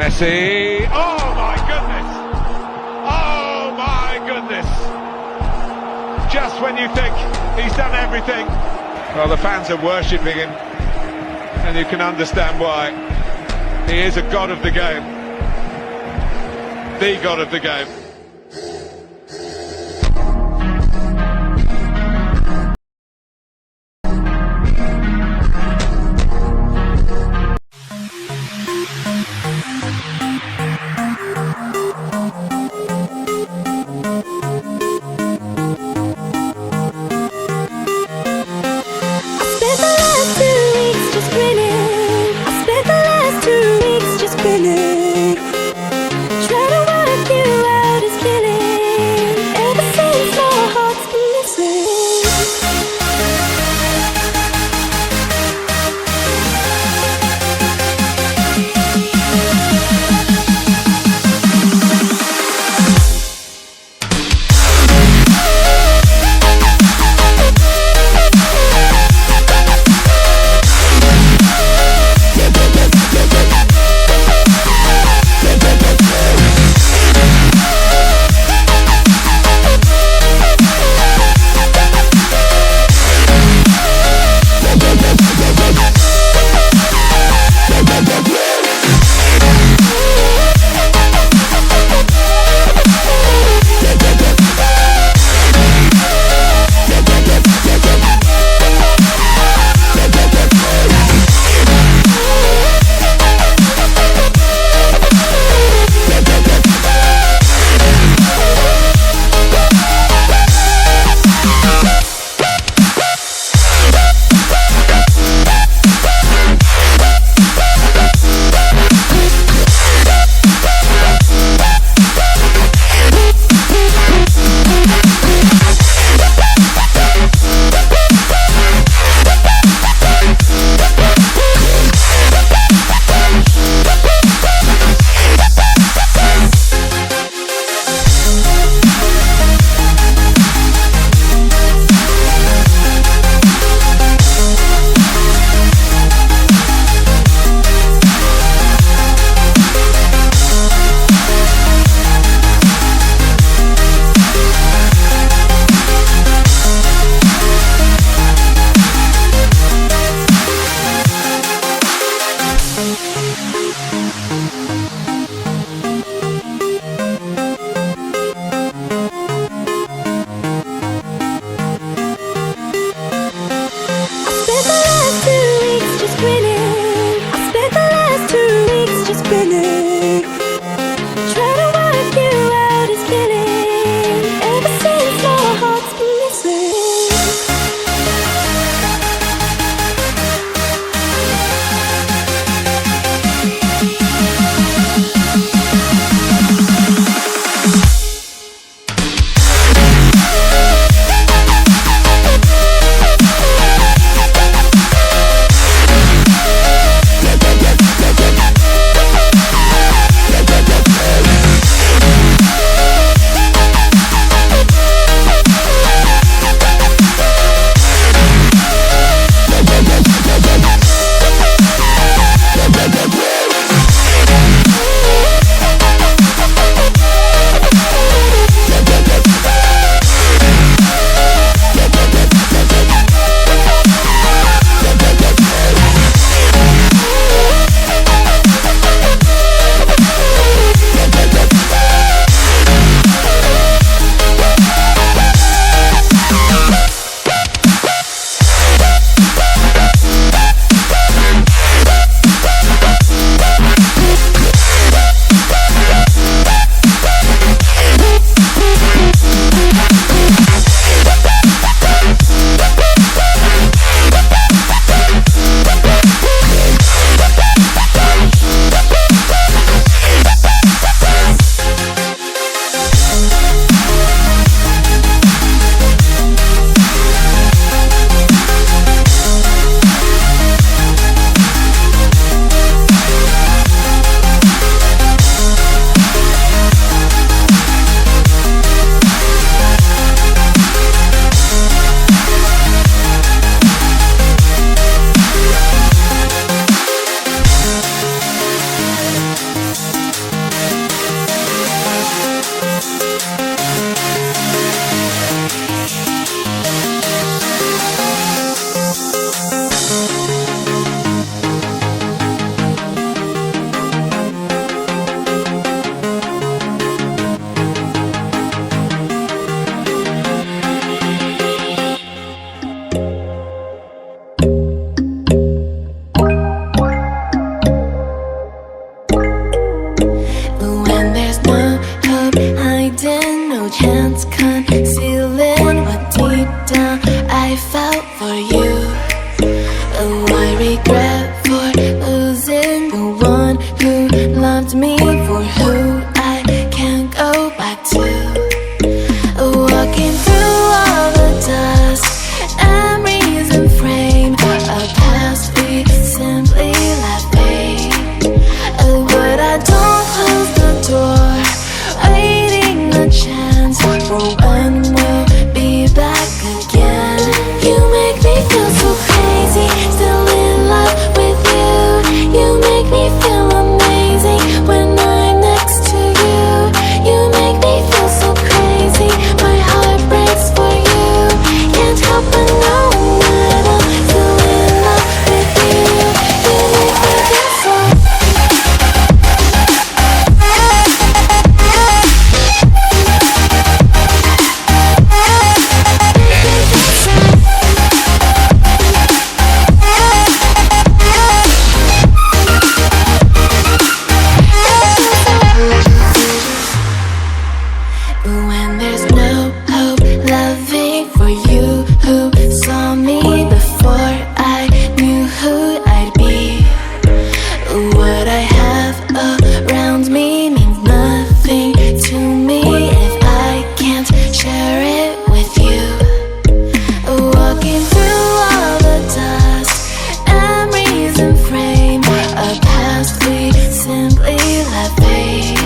Messi. Oh my goodness! Oh my goodness! Just when you think he's done everything, well, the fans are worshipping him, and you can understand why. He is a god of the game, the god of the game. loved me for who I can't go back to. Walking through all the dust, memories and frame, a past we simply let fade. But I don't close the door, waiting a chance for when we'll be back again. You make me feel so crazy, still in love with you. You make me feel amazing when I'm next to you. You make me feel so crazy, my heart breaks for you. Can't help but know that I'm still in love with you. You make me feel so. When there's no hope, loving for you who saw me before I knew who I'd be. What I have around me means nothing to me if I can't share it with you. Walking through all the dust, memories and frame, a past we simply let fade.